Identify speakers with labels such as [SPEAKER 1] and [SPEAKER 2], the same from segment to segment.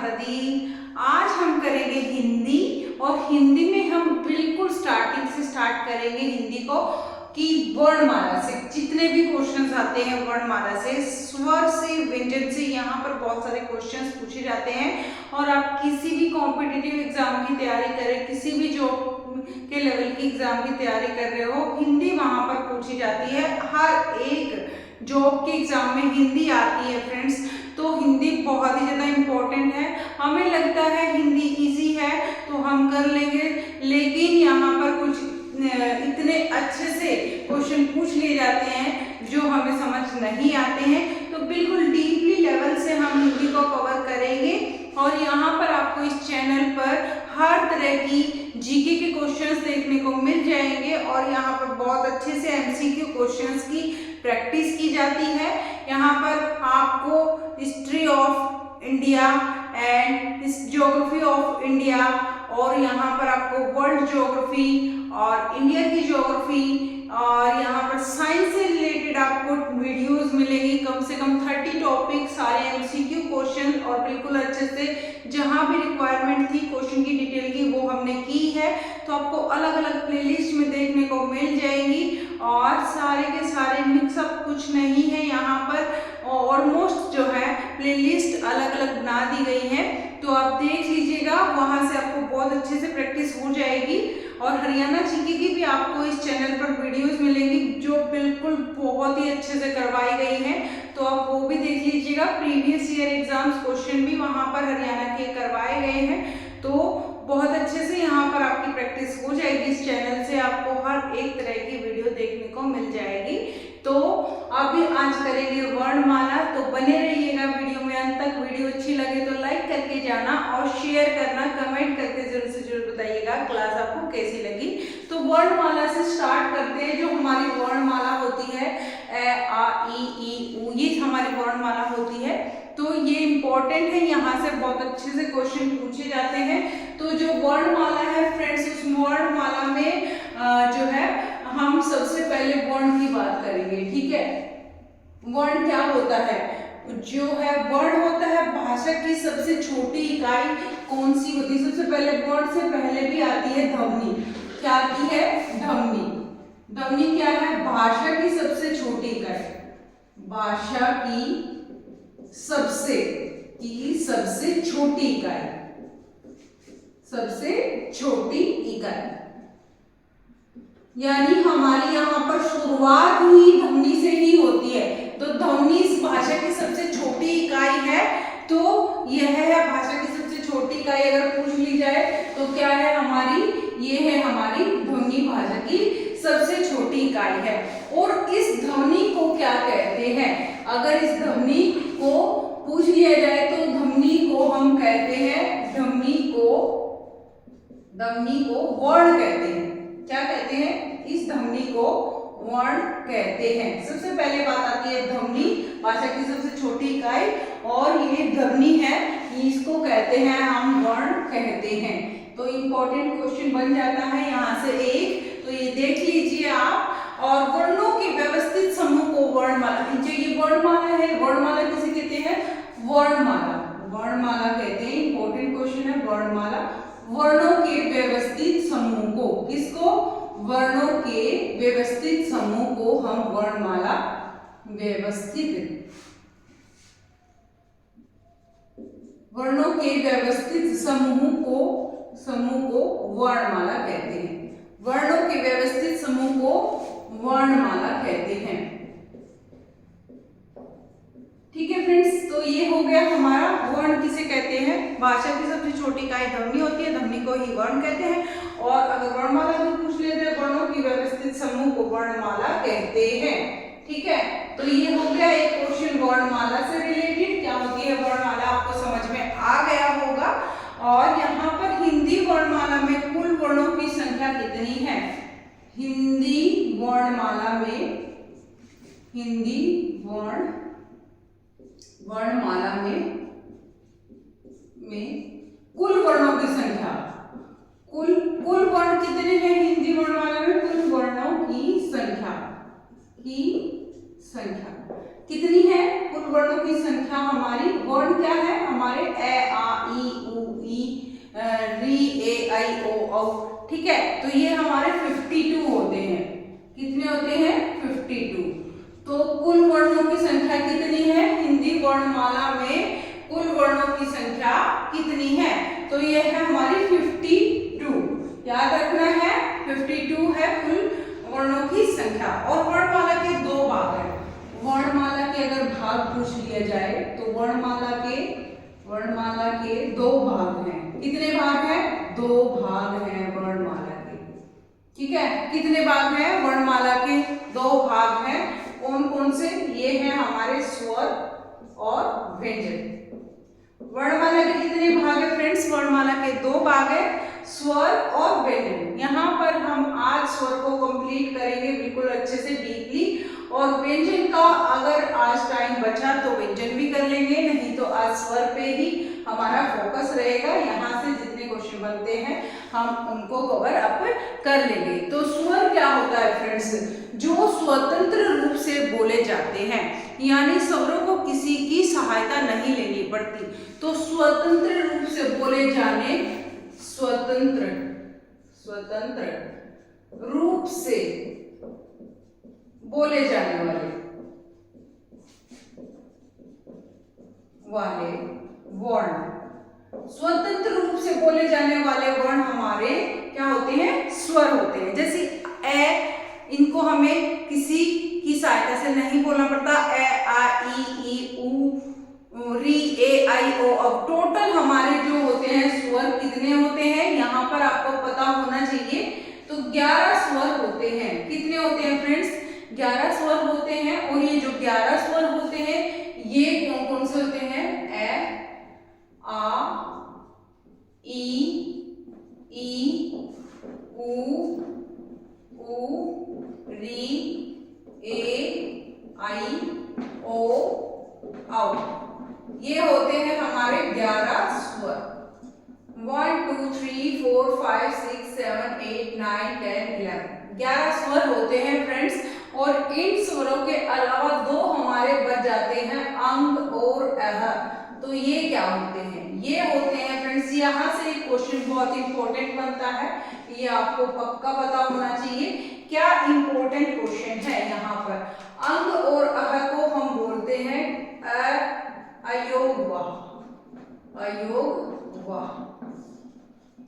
[SPEAKER 1] माता दी। आज हम करेंगे हिंदी और हिंदी में हम बिल्कुल स्टार्टिंग से स्टार्ट करेंगे हिंदी को कि वर्णमाला से जितने भी क्वेश्चंस आते हैं वर्णमाला से, स्वर से, व्यंजन से, यहाँ पर बहुत सारे क्वेश्चंस पूछे जाते हैं। और आप किसी भी कॉम्पिटिटिव एग्जाम की तैयारी करें, किसी भी जॉब के लेवल की एग्जाम की तैयारी कर रहे हो, हिंदी वहां पर पूछी जाती है। हर एक जॉब के एग्जाम में हिंदी आती है फ्रेंड्स, तो हिंदी बहुत ही ज़्यादा इम्पोर्टेंट है। हमें लगता है हिंदी इजी है तो हम कर लेंगे, लेकिन यहाँ पर कुछ इतने अच्छे से क्वेश्चन पूछ लिए जाते हैं जो हमें समझ नहीं आते हैं। तो बिल्कुल डीपली लेवल से हम हिंदी को कवर करेंगे और यहाँ पर आपको इस चैनल पर हर तरह की जीके के क्वेश्चंस देखने को मिल जाएंगे और यहाँ पर बहुत अच्छे से एमसीक्यू क्वेश्चंस की प्रैक्टिस की जाती है। यहाँ पर आपको history of India and geography of India और यहाँ पर आपको वर्ल्ड ज्योग्राफी और इंडिया की ज्योग्राफी और यहाँ पर साइंस से रिलेटेड आपको वीडियोस मिलेंगी, कम से कम 30 टॉपिक, सारे एमसीक्यू क्वेश्चन और बिल्कुल अच्छे से जहाँ भी रिक्वायरमेंट थी क्वेश्चन की डिटेल की वो हमने की है। तो आपको अलग अलग प्लेलिस्ट में देखने को मिल जाएंगी और सारे के सारे मिक्सअप कुछ नहीं है, यहाँ पर ऑलमोस्ट जो है प्लेलिस्ट अलग अलग बना दी गई है। तो आप देख लीजिएगा, वहां से आपको बहुत अच्छे से प्रैक्टिस हो जाएगी। और हरियाणा जीके की भी आपको इस चैनल पर वीडियोस मिलेंगी जो बिल्कुल बहुत ही अच्छे से करवाई गई हैं, तो आप वो भी देख लीजिएगा। प्रीवियस ईयर एग्जाम्स क्वेश्चन भी वहां पर हरियाणा के करवाए गए हैं, तो बहुत अच्छे से यहाँ पर आपकी प्रैक्टिस हो जाएगी। इस चैनल से आपको हर एक तरह की वीडियो देखने को मिल जाएगी। तो अभी आज करेंगे वर्णमाला, तो बने रहिएगा वीडियो में अंत तक। वीडियो अच्छी लगे तो लाइक करके जाना और शेयर करना, कमेंट करके जरूर से जरूर बताइएगा क्लास आपको कैसी लगी। तो वर्णमाला से स्टार्ट करते हैं। जो हमारी वर्णमाला होती है ए आ ई ई उ, ये हमारी वर्णमाला होती है, तो ये इम्पोर्टेंट है, यहाँ से बहुत अच्छे से क्वेश्चन पूछे जाते हैं। तो जो वर्णमाला है फ्रेंड्स, उस वर्णमाला में जो है हम सबसे पहले वर्ण की बात करेंगे, ठीक है। वर्ण क्या होता है? जो है वर्ण होता है भाषा की सबसे छोटी इकाई कौन सी होती है? सबसे पहले वर्ण से पहले भी आती है ध्वनि। क्या आती है? ध्वनि। ध्वनि क्या है? भाषा की सबसे छोटी इकाई, भाषा की सबसे छोटी इकाई, सबसे छोटी इकाई, यानी हमारी यहाँ पर शुरुआत ही ध्वनि से ही होती है। तो ध्वनि इस भाषा की सबसे छोटी इकाई है, तो यह है भाषा की सबसे छोटी इकाई। अगर पूछ ली जाए तो क्या है हमारी? ये है हमारी ध्वनि, भाषा की सबसे छोटी इकाई है। और इस ध्वनि को क्या कहते हैं? अगर इस ध्वनि को पूछ लिया जाए तो ध्वनि को हम कहते हैं, ध्वनि को वर्ण कहते हैं। क्या कहते हैं? इस ध्वनि को वर्ण कहते हैं। सबसे पहले बात आती है ध्वनि, भाषा की सबसे छोटी इकाई, और ये ध्वनि है, इसको कहते हैं हम वर्ण कहते हैं। तो इम्पोर्टेंट क्वेश्चन बन जाता है यहाँ से एक, तो ये देख लीजिए आप। और वर्णों के व्यवस्थित समूह को वर्णमाला, जो ये वर्णमाला है, वर्णमाला किसे कहते हैं? वर्णमाला, वर्णमाला कहते हैं। इंपॉर्टेंट क्वेश्चन है वर्णमाला। वर्णों के व्यवस्थित समूह को, किसको? वर्णों के व्यवस्थित समूह को हम वर्णमाला, वर्णों के व्यवस्थित समूह को वर्णमाला कहते हैं। वर्णों के व्यवस्थित समूह को वर्णमाला कहते हैं। ठीक है फ्रेंड्स, तो ये हो गया हमारा वर्ण किसे कहते हैं। भाषा की सबसे छोटी इकाई ध्वनि होती है, ध्वनि को ही वर्ण कहते हैं। और अगर वर्णमाला को पूछ लेते हैं, वर्णों की व्यवस्थित समूह को वर्णमाला कहते हैं। ठीक है, तो ये हो गया एक क्वेश्चन वर्णमाला से रिलेटेड। क्या होती है वर्णमाला, आपको समझ में आ गया होगा। और यहाँ पर हिंदी वर्णमाला में कुल वर्णों की संख्या कितनी है? हिंदी वर्णमाला में कुल वर्णों की संख्या, कुल वर्ण कितने हैं हिंदी वर्णमाला में? कुल वर्णों की संख्या कितनी है? कुल वर्णों की संख्या हमारी, वर्ण क्या है हमारे? ए आ ई उ ई री ए आई ओ औ, ठीक है। तो ये हमारे 52 होते हैं। कितने होते हैं? 52। तो कुल वर्णों की संख्या कितनी है? हिंदी वर्णमाला में कुल वर्णों की संख्या कितनी है? तो ये है हमारी 52। याद रखना है 52 है कुल वर्णों की संख्या। और वर्णमाला के दो भाग हैं। वर्णमाला के अगर भाग पूछ लिया जाए तो वर्णमाला के दो भाग हैं। कितने भाग हैं? दो भाग हैं वर्णमाला के, ठीक है। कितने भाग हैं? वर्णमाला के दो भाग हैं। कौन कौन से? ये हैं हमारे स्वर और व्यंजन। वर्णमाला के कितने भाग है फ्रेंड्स? वर्णमाला के दो भाग है, स्वर और व्यंजन। यहाँ पर हम आज स्वर को कंप्लीट करेंगे बिल्कुल अच्छे से डीपली, और व्यंजन का अगर आज टाइम बचा तो व्यंजन भी कर लेंगे, नहीं तो आज स्वर पे ही हमारा फोकस रहेगा। यहाँ से जितने क्वेश्चन बनते हैं हम उनको कवर अप कर लेंगे। तो स्वर क्या होता है फ्रेंड्स? जो स्वतंत्र रूप से बोले जाते हैं, यानी स्वरों को किसी की सहायता नहीं लेनी पड़ती। तो स्वतंत्र रूप से बोले जाने, स्वतंत्र रूप से बोले जाने वाले वर्ण, स्वतंत्र रूप से बोले जाने वाले वर्ण हमारे क्या होते हैं? स्वर होते हैं। जैसे ए, इनको हमें किसी की सहायता से नहीं बोलना पड़ता। ए आ ई उ री ए आई ओ। अब टोटल हमारे जो होते हैं स्वर कितने होते हैं? यहाँ पर आपको पता होना चाहिए। तो 11 स्वर होते हैं। कितने होते हैं फ्रेंड्स? 11 स्वर होते हैं। और ये जो 11 स्वर होते हैं ये कौन कौन से होते हैं? ए आ ई उ री ए आई ओ औ। ये होते हैं हमारे 11 स्वर। 1 2 3 4 5 6 7 8 9 10 11 11 स्वर होते हैं फ्रेंड्स। और इन स्वरों के अलावा दो हमारे बच जाते हैं, अंग और अह। तो ये क्या होते हैं? ये होते हैं फ्रेंड्स, यहाँ से एक क्वेश्चन बहुत इंपॉर्टेंट बनता है, ये आपको पक्का पता होना चाहिए। क्या इंपॉर्टेंट क्वेश्चन है यहाँ पर? अंग और अह को हम बोलते हैं अयोगवाह।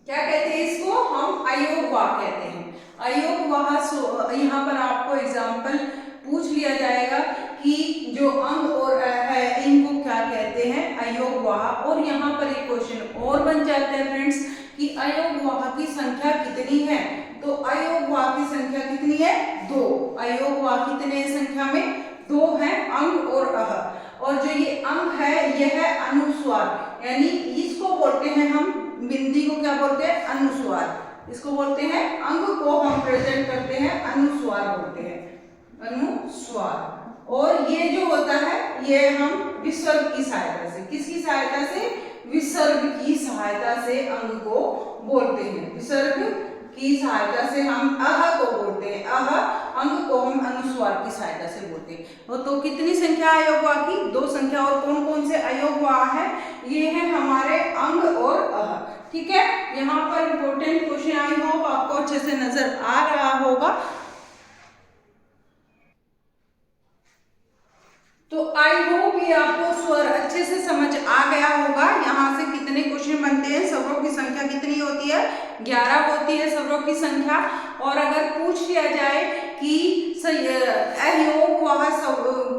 [SPEAKER 1] क्या कहते हैं इसको? हम अयोगवाह कहते हैं। अयोगवाह, यहाँ पर आपको एग्जाम्पल पूछ लिया जाएगा कि जो अंग और है इनको क्या कहते हैं? अयोगवाह। और यहाँ पर एक क्वेश्चन और बन जाता है फ्रेंड्स कि अयोगवाह की संख्या कितनी है? तो अयोगवाह की संख्या कितनी है? 2। अयोगवाह कितने संख्या में? 2 है, अंग और अह। और जो ये अंग है यह है अनुस्वार, यानी इसको बोलते हैं हम, बिंदी को क्या बोलते हैं? अनुस्वार। इसको बोलते हैं, अंग को हम प्रेजेंट करते हैं अनुस्वार बोलते हैं, अनुस्वार। और ये जो होता है ये हम विसर्ग की सहायता से, किसकी सहायता से? विसर्ग की सहायता से अंग को बोलते हैं। विसर्ग की सहायता से हम अह को बोलते हैं, अह अंग को हम अनुस्वार की सहायता से बोलते हैं। तो कितनी संख्या अयोगवाह की? 2 संख्या। और कौन कौन से अयोगवाह है? ये है हमारे अंग और अह, ठीक है। यहाँ पर इंपॉर्टेंट क्वेश्चन आई होप आपको अच्छे से नजर आ रहा होगा। तो आई होप ये आपको स्वर अच्छे से समझ आ गया होगा। यहाँ से कितने क्वेश्चन बनते हैं? स्वरों की संख्या कितनी होती है? 11 होती है स्वरों की संख्या। और अगर पूछ लिया जाए कि अयोगवाह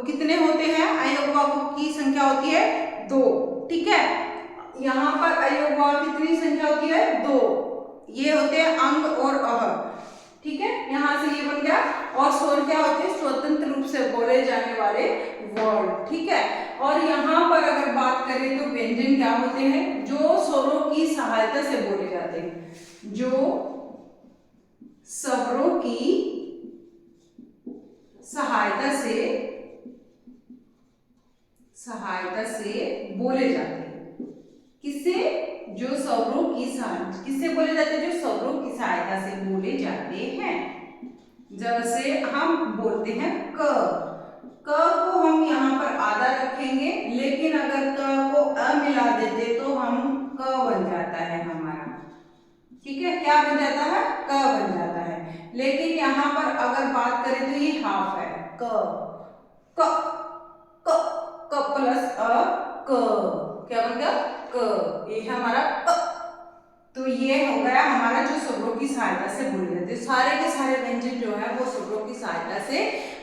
[SPEAKER 1] कितने होते हैं? अयोगवाह की संख्या होती है 2, ठीक है। यहाँ पर अयोगवाह कितनी संख्या होती है? 2। ये होते हैं अंग और अह, ठीक है। यहाँ से ये बन गया। और स्वर क्या होते हैं? स्वतंत्र रूप से बोले जाने वाले वर्ण, ठीक है। और यहाँ पर अगर बात करें तो व्यंजन क्या होते हैं? जो स्वरों की सहायता से बोले जाते हैं, जो स्वरों की सहायता से बोले जाते हैं। किससे? जो स्वरों की सहायता, किससे बोले जाते हैं? जो स्वरों की सहायता से बोले जाते हैं। जैसे हम बोलते हैं क, क को हम यहाँ पर आधा रखेंगे, लेकिन अगर क को अ मिला देते तो हम क बन जाता है हमारा। ठीक है, क्या बन जाता है? क बन जाता है। लेकिन यहाँ पर अगर बात करें तो ये हाफ है, क क क क प्लस अ क, क्या बन गया? क। ये है हमारा क। तो ये हो गया हमारा जो स्वरों की सहायता से बोले जाते हैं। सारे के सारे व्यंजन जो है वो स्वरों की सहायता से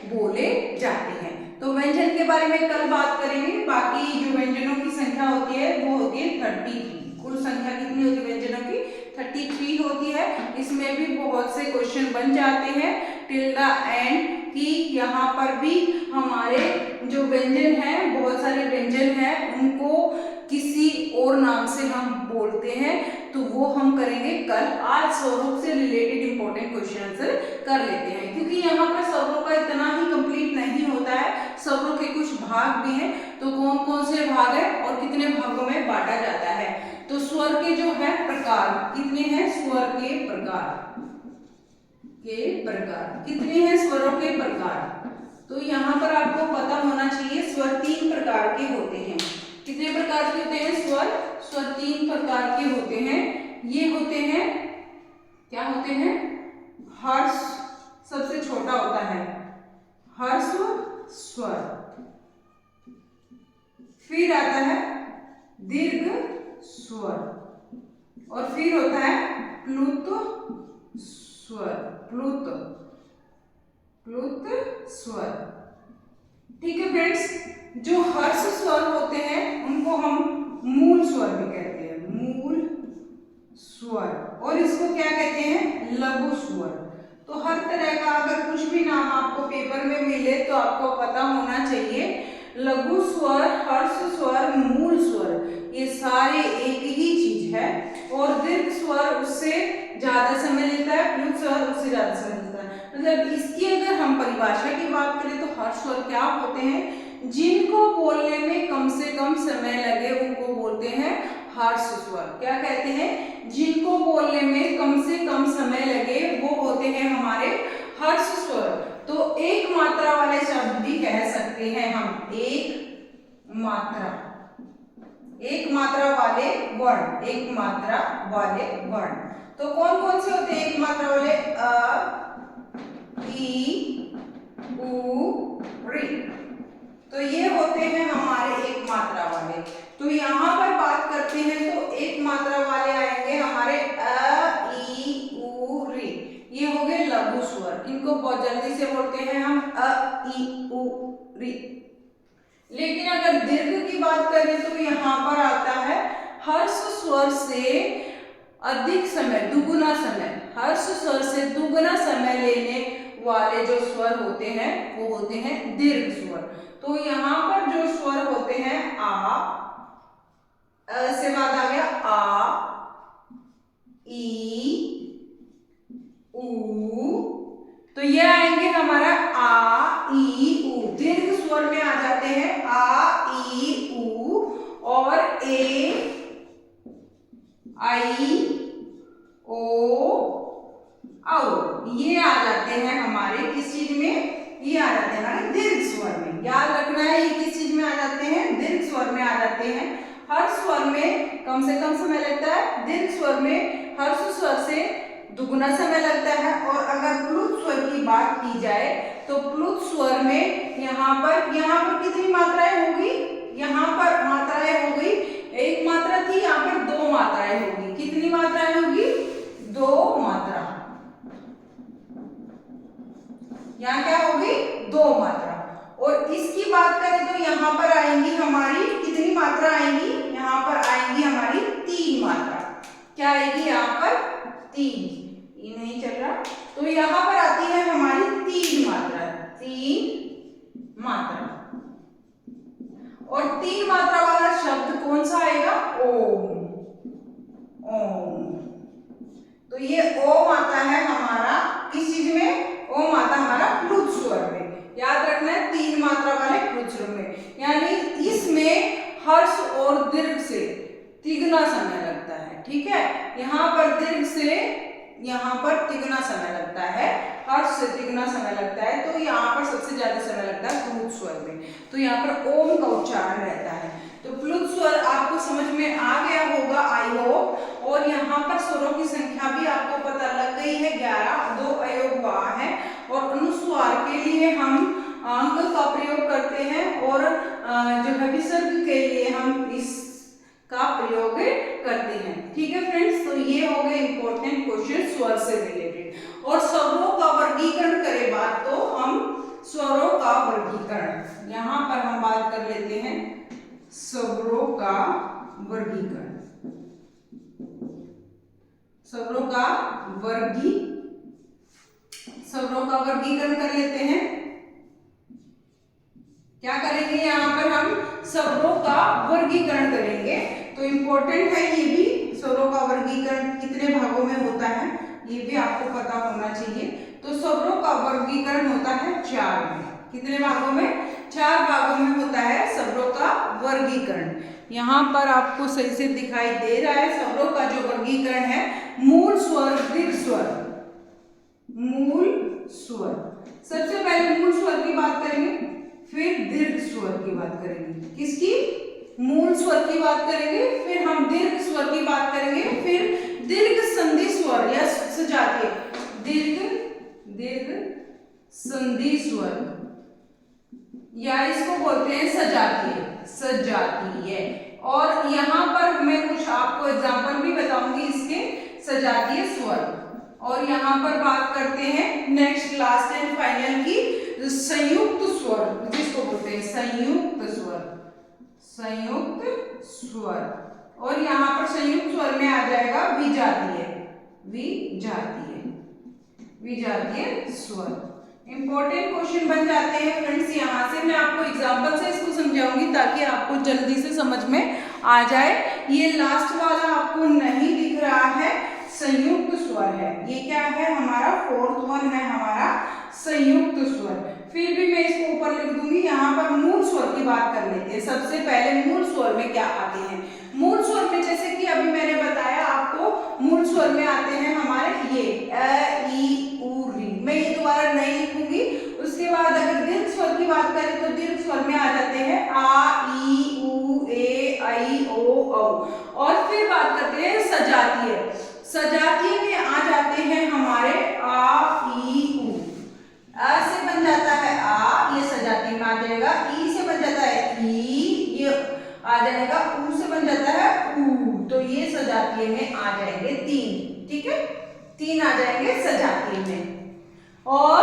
[SPEAKER 1] बोले जाते हैं। तो व्यंजन के बारे में कल बात करेंगे। बाकी जो व्यंजनों की संख्या होती है वो होती है 33। कुल संख्या कितनी होती है व्यंजनों की? 33 होती है। इसमें भी बहुत से क्वेश्चन बन जाते हैं टिल द एंड कि यहाँ पर भी हमारे जो व्यंजन है, बहुत सारे व्यंजन हैं, उनको किसी और नाम से हम बोलते हैं, तो वो हम करेंगे कल। आज स्वरों से रिलेटेड इंपॉर्टेंट क्वेश्चन आंसर कर लेते हैं, क्योंकि यहाँ पर स्वरों का इतना ही कंप्लीट नहीं होता है, स्वरों के कुछ भाग भी हैं। तो कौन कौन से भाग है और कितने भागों में बांटा जाता है? तो स्वर के जो है प्रकार कितने हैं? स्वर के प्रकार कितने हैं? स्वरों के प्रकार तो यहाँ पर आपको पता होना चाहिए, स्वर 3 प्रकार के होते हैं। कितने प्रकार के होते हैं स्वर? स्वर 3 प्रकार के होते हैं। ये होते हैं, क्या होते हैं? हर्ष सबसे छोटा होता है, हर्ष स्वर। फिर आता है दीर्घ स्वर, और फिर होता है प्लुत स्वर। प्लुत स्वर। ठीक है फ्रेंड्स, जो हर्ष स्वर होते हैं उनको हम मूल स्वर भी कहते हैं, मूल स्वर। और इसको क्या कहते हैं? लघु स्वर। तो हर तरह का अगर कुछ भी नाम आपको पेपर में मिले तो आपको पता होना चाहिए, लघु स्वर, हर्ष स्वर, मूल स्वर, ये सारे एक ही चीज है। और दीर्घ स्वर उससे ज्यादा समय लेता है, प्लुत स्वर उससे ज्यादा समय लेता है। मतलब इसकी अगर हम परिभाषा की बात करें तो हर्ष स्वर क्या होते हैं? जिनको बोलने में कम से कम समय लगे उनको बोलते हैं हर्ष स्वर। क्या कहते हैं? जिनको बोलने में कम से कम समय लगे वो होते हैं हमारे हर्ष स्वर। तो एक मात्रा वाले शब्द भी कह सकते हैं हम, एक मात्रा वाले वर्ण, एक मात्रा वाले वर्ण। तो कौन कौन से होते हैं एक मात्रा वाले? अ, ई, उ, ऋ। तो ये होते हैं हमारे एक मात्रा वाले। तो यहाँ पर बात करते हैं तो एक मात्रा वाले आएंगे हमारे अ, ई, उ, ऋ। ये हो गए लघु स्वर, इनको बहुत जल्दी से बोलते हैं हम अ, ई, उ, ऋ। लेकिन अगर दीर्घ की बात करें तो यहाँ पर आता है हर्ष स्वर से अधिक समय, दुगुना समय, हर्ष स्वर से दुगुना समय लेने वाले जो स्वर होते हैं वो होते हैं दीर्घ स्वर। तो यहाँ पर जो स्वर होते हैं से बाद आ गया आ, ई, उ। तो ये आएंगे हमारा आ, ई, उ। दीर्घ स्वर में आ जाते हैं आ, ई, उ, और ए, आई, ओ, औ। ये आ जाते हैं हमारे किस चीज में? ये आ जाते हैं हमारे दीर्घ स्वर में। याद रखना है ये किस चीज में आ जाते हैं? दीर्घ स्वर में आ जाते हैं। हर्ष स्वर में कम से कम समय लगता है, दीर्घ स्वर में हर्ष स्वर से दुगुना समय लगता है। और अगर प्लुत स्वर की बात की जाए तो प्लुत स्वर में यहाँ पर कितनी मात्राएं होगी? यहाँ पर मात्राएं हो गई, एक मात्रा थी, यहाँ पर 2 मात्राएं होगी। कितनी मात्राएं होगी? 2 मात्रा। यहाँ क्या होगी? 2 मात्रा। और इसकी बात करें तो यहाँ पर आएंगी हमारी कितनी मात्रा आएंगी? यहाँ पर आएंगी हमारी 3 मात्रा। क्या आएगी यहाँ पर? 3। ये नहीं चल रहा, तो यहाँ पर आती है हमारी 3 मात्रा, 3 मात्रा। और 3 मात्रा वाला शब्द कौन सा आएगा? ओम। ओम। तो ये ओम आता है हमारा किस चीज में? ओम आता हमारा प्लुत स्वर में। याद रखना है 3 मात्रा वाले प्लुत स्वर में, यानी इसमें हर्ष और दीर्घ से तिगुना समय लगता है। ठीक है, यहाँ पर दीर्घ से यहाँ पर तिगुना समय लगता है, हर्ष से तिगुना समय लगता है। तो यहाँ पर सबसे ज्यादा समय लगता है प्लुत स्वर में। तो यहाँ पर ओम का उच्चारण रहता है। तो प्लुत स्वर आपको समझ में आ गया होगा, आई होप। और यहाँ पर स्वरों की संख्या भी आपको पता लग गई है, 11, 2 अयोग वहाँ है। और अनुस्वार के लिए हम अंक का प्रयोग करते हैं और जो है विसर्ग के लिए हम इस का प्रयोग करते हैं। ठीक है फ्रेंड्स, तो ये हो गए इंपॉर्टेंट क्वेश्चन स्वर से रिलेटेड। और स्वरों का वर्गीकरण करें बात, तो हम स्वरों का वर्गीकरण यहाँ पर हम बात कर लेते हैं स्वरों का वर्गीकरण। स्वरों का वर्गीकरण कर लेते हैं। क्या करेंगे, यहाँ पर हम स्वरों का वर्गीकरण करेंगे। तो इंपॉर्टेंट है ये भी, स्वरों का वर्गीकरण कितने भागों में होता है ये भी आपको पता होना चाहिए। तो स्वरों का वर्गीकरण होता है 4 में। कितने भागों में? 4 भागों में होता है स्वरों का वर्गीकरण। यहाँ पर आपको सही से दिखाई दे रहा है स्वरों का जो वर्गीकरण है। मूल स्वर, दीर्घ स्वर, मूल स्वर। सबसे पहले मूल स्वर की बात करेंगे, फिर दीर्घ स्वर की बात करेंगे। किसकी? मूल स्वर की बात करेंगे, फिर हम दीर्घ स्वर की बात करेंगे, फिर दीर्घ संधि स्वर या सजातीय, दीर्घ संधि स्वर या इसको बोलते हैं सजातीय। और यहाँ पर मैं कुछ आपको एग्जांपल भी बताऊंगी इसके सजातीय स्वर। और यहाँ पर बात करते हैं नेक्स्ट लास्ट एंड फाइनल की संयुक्त स्वर, जिसको बोलते हैं संयुक्त स्वर। और यहाँ पर संयुक्त स्वर में आ जाएगा विजातीय स्वर। इंपॉर्टेंट क्वेश्चन बन जाते हैं फ्रेंड्स। यहाँ से मैं आपको एग्जांपल से इसको समझाऊंगी ताकि आपको जल्दी से समझ में आ जाए। ये लास्ट वाला आपको नहीं दिख रहा है, संयुक्त स्वर है। ये क्या है हमारा? 4th वन है हमारा संयुक्त स्वर। फिर भी मैं इसको ऊपर लिख दूंगी। यहाँ पर मूल स्वर की बात कर लेते हैं। सबसे पहले मूल स्वर में क्या आते हैं? मूल स्वर में जैसे कि अभी मैंने बताया आपको, मूल स्वर में आते हैं हमारे ये अ, ई, उ, री। मैं ये दोबारा नहीं लिखूंगी। उसके बाद अगर दीर्घ स्वर की बात करें तो दीर्घ स्वर में आ जाते हैं आ, ई, उ, ए, ऐ, ओ, औ। और फिर बात करते हैं सजातीय में आ जाते हैं हमारे आ, ई, उ। अ से बन जाता है आ, ये सजातीय में आ जाएगा। ई से बन जाता है ई, ये आ जाएगा। उ से बन जाता है ऊ, तो ये सजातीय में आ जाएंगे 3। ठीक है, 3 आ जाएंगे सजातीय में। और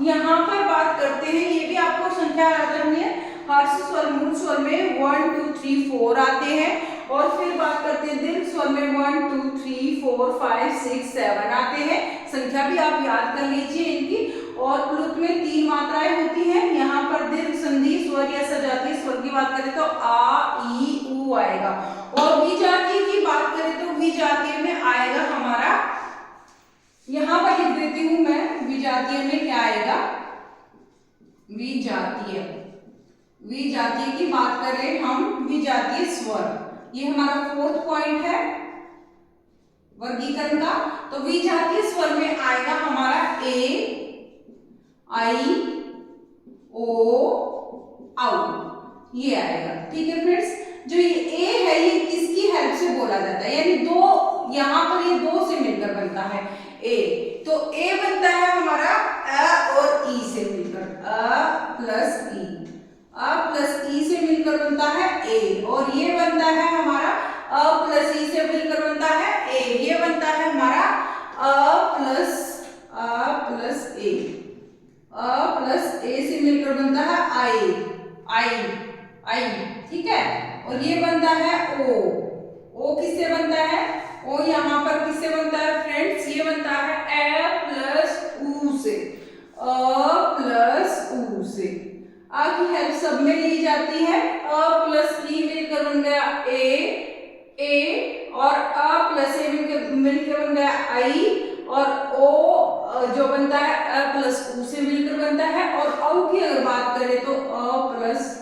[SPEAKER 1] यहाँ पर बात करते हैं, ये भी आपको संख्या याद रखनी है। हर्ष स्वर मूल स्वर में 1 2 3 4 आते हैं। और फिर बात करते हैं दीर्घ स्वर में 1 2 3 4 5 6 7 आते हैं। संख्या भी आप याद कर लीजिए इनकी। और प्लुत में 3 मात्राएं होती हैं। यहाँ पर दीर्घ संधि स्वर या सजातीय स्वर की बात करें तो आ, ई, उ आएगा। और विजातीय की बात करें तो विजातीय में आएगा हमारा, यहाँ पर लिख देती हूं मैं, विजातीय में क्या आएगा? विजातीय की बात करें हम, विजातीय स्वर, ये हमारा 4th पॉइंट है वर्गीकरण का। तो विजातीय स्वर में आएगा हमारा ए, आई, ओ, औ, ये आएगा। ठीक है फ्रेंड्स, जो ये ए है ये किसकी हेल्प से बोला जाता है? यानी दो, यहाँ पर ये 2 से मिलकर बनता है ए। तो ए बनता है हमारा अ और ई से मिलकर, अ प्लस ई से मिलकर बनता है ए। और ये बनता है हमारा अ प्लस ई से मिलकर बनता है ए। ये बनता है हमारा अ प्लस ए से मिलकर बनता है आई। ठीक है, और ये बनता है ओ किससे बनता है? ओ यहाँ पर किससे बनता है फ्रेंड्स? ये बनता है ए प्लस ऊ से, अ प्लस ऊ से। आ की हेल्प सब में ली जाती है। अ प्लस ई मिलकर बन गया ए, और अ प्लस ए मिलकर बन गया आई। और ओ जो बनता है अ प्लस ऊ से मिलकर बनता है। और औ की अगर बात करें तो अ प्लस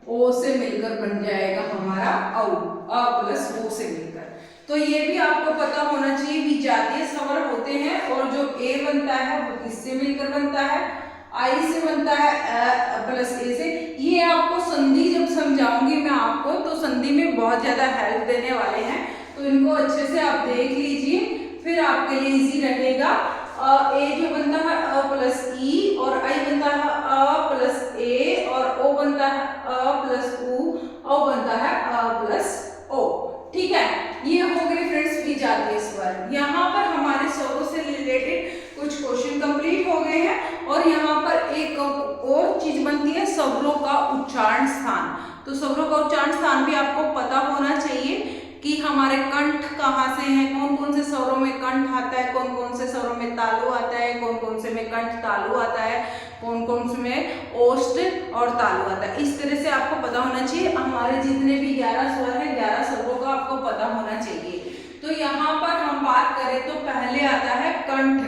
[SPEAKER 1] ओ से मिलकर बन जाएगा हमारा औ, अ प्लस ओ से मिलकर। तो ये भी आपको पता होना चाहिए विजातीय स्वर होते हैं और जो ए बनता है वो किससे मिलकर बनता है, आई से बनता है प्लस ए से। ये आपको संधि जब समझाऊंगी मैं आपको तो संधि में बहुत ज्यादा हेल्प देने वाले हैं, तो इनको अच्छे से आप देख लीजिए, फिर आपके लिए इजी रहेगा। ए जो बनता है अ प्लस ई, और आई बनता है अ प्लस ए, और ओ बनता है अ प्लस उ, औ बनता है अ प्लस ओ। ठीक है, ये हो गए फ्रेंड्स विजातीय स्वर। यहाँ पर हमारे स्वरों से रिलेटेड कुछ क्वेश्चन कंप्लीट हो गए हैं, और यहाँ पर एक और चीज बनती है स्वरों का उच्चारण स्थान। तो स्वरों का उच्चारण स्थान भी आपको पता होना चाहिए कि हमारे कंठ कहाँ से हैं, कौन कौन से स्वरों में कंठ आता है, कौन कौन से स्वरों में तालु आता है, कौन कौन से में कंठ तालु आता है, कौन कौन से में ओष्ठ और तालु आता है। इस तरह से आपको पता होना चाहिए। हमारे जितने भी 11 स्वर हैं, 11 स्वरों का आपको पता होना चाहिए। तो यहाँ पर हम बात करें तो पहले आता है कंठ।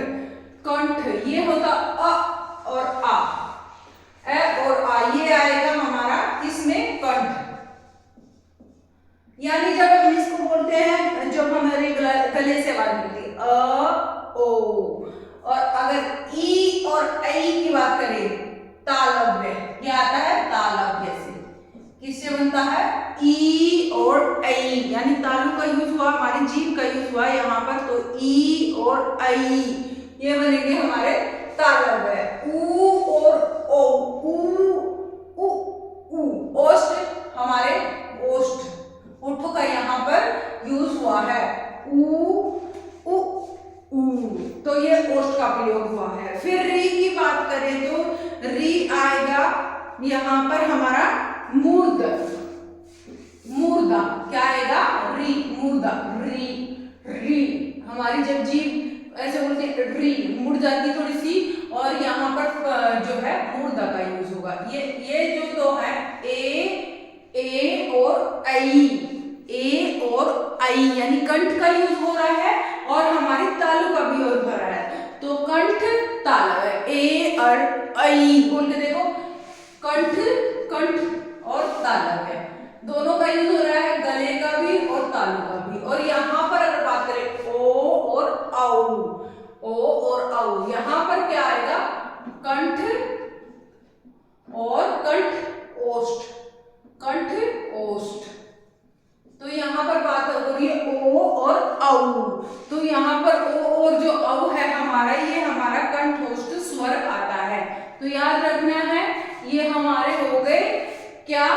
[SPEAKER 1] कंठ ये होता अ और आ, ए और आ, ये आएगा हमारा किसमें, कंठ। यानी जब हम इसको बोलते हैं, जब हमारे गले से आवाज निकलती है अ ओ, और अगर ई और ऐ की बात करें तालव्य, क्या आता है तालव्य से। किससे बनता है, ई और ऐ, यानी तालु का यूज हुआ, हमारी जीभ का यूज हुआ यहाँ पर, तो ई और ऐ ये बनेंगे हमारे तालव्य। ऊ और ओ, ऊ ऊ, ओष्ठ हमारे ओष्ठ, ओठों का यहाँ पर यूज हुआ है, ऊ उ ऊ, तो ये ओष्ठ का प्रयोग हुआ है। फिर री की बात करें तो री आएगा यहाँ पर हमारा मूर्ध, मूर्धा, क्या आएगा री, मूर्धा, री री, हमारी जब जीभ ऐसे बोलते हैं री, मुड़ जाती थोड़ी सी, और यहाँ पर जो है मूर्धा का यूज होगा। ये जो तो है ए और आई, ए और आई, यानी कंठ का यूज हो रहा है और हमारी तालु का भी यूज हो रहा है। तो कंठ तालु है, ए और आई बोल के देखो, कंठ कंठ और तालु है, दोनों का यूज हो रहा है, गले का भी और तालु का भी। और यहाँ पर अगर बात करें ओ और औ, ओ और औ, यहाँ पर क्या आएगा, कंठ और कंठ ओष्ठ, कंठ ओष्ठ। तो यहाँ पर बात हो रही है ओ और औ, तो यहाँ पर ओ और जो औ है हमारा, ये हमारा कंठोष्ठ स्वर आता है। तो याद रखना है, ये हमारे हो गए क्या,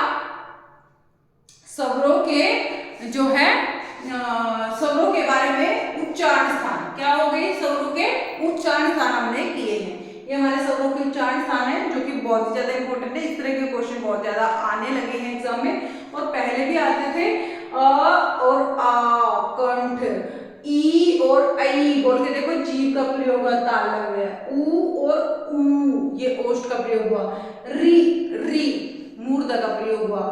[SPEAKER 1] स्वरों के जो है स्वरों के बारे में उच्चारण स्थान, क्या हो गए, स्वरों के उच्चारण स्थान हमने किए हैं। ये हमारे स्वरों के उच्चारण स्थान है, जो कि बहुत ही ज्यादा इंपॉर्टेंट है। इस तरह के क्वेश्चन बहुत ज्यादा आने लगे हैं एग्जाम में, और पहले भी आते थे। अ और आ कंठ, ई और ऐ बोल के देखो, जीभ का प्रयोग हुआ तालव्य, ऊ और ऊ ये ओष्ठ का प्रयोग हुआ, री री मूर्धा का प्रयोग हुआ,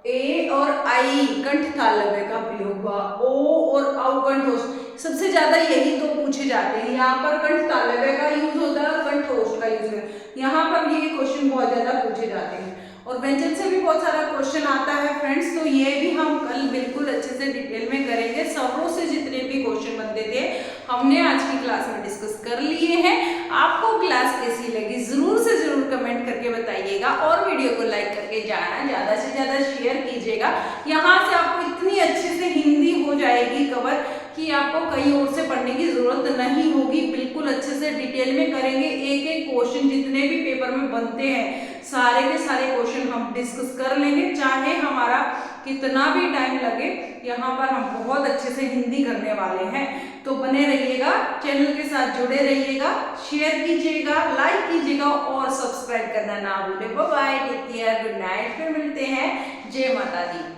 [SPEAKER 1] ए और आई कंठ तालव्य का प्रयोग हुआ, ओ और औ कंठोष्ठ। सबसे ज्यादा यही तो पूछे जाते हैं, यहाँ पर कंठ तालव्य का यूज होता है, कंठोष्ठ का यूज होता है, यहाँ पर ये क्वेश्चन बहुत ज्यादा पूछे जाते हैं। और व्यंजन से भी बहुत सारा क्वेश्चन आता है फ्रेंड्स, तो ये भी हम कल बिल्कुल अच्छे से डिटेल में करेंगे। स्वरों से जितने भी क्वेश्चन बनते थे हमने आज की क्लास में डिस्कस कर लिए हैं। आपको क्लास कैसी लगी जरूर से जरूर कमेंट करके बताइएगा, और वीडियो को लाइक करके जाना, ज्यादा से ज्यादा शेयर कीजिएगा। यहाँ से आपको इतनी अच्छे से हिंदी हो जाएगी कवर कि आपको कहीं और से पढ़ने की जरूरत नहीं होगी। बिल्कुल अच्छे से डिटेल में करेंगे, एक एक क्वेश्चन जितने भी पेपर में बनते हैं सारे के सारे क्वेश्चन हम डिस्कस कर लेंगे, चाहे हमारा कितना भी टाइम लगे। यहाँ पर हम बहुत अच्छे से हिंदी करने वाले हैं, तो बने रहिएगा, चैनल के साथ जुड़े रहिएगा, शेयर कीजिएगा, लाइक कीजिएगा और सब्सक्राइब करना ना भूलें। Bye bye, take care, good night, फिर मिलते हैं। जय माता दी।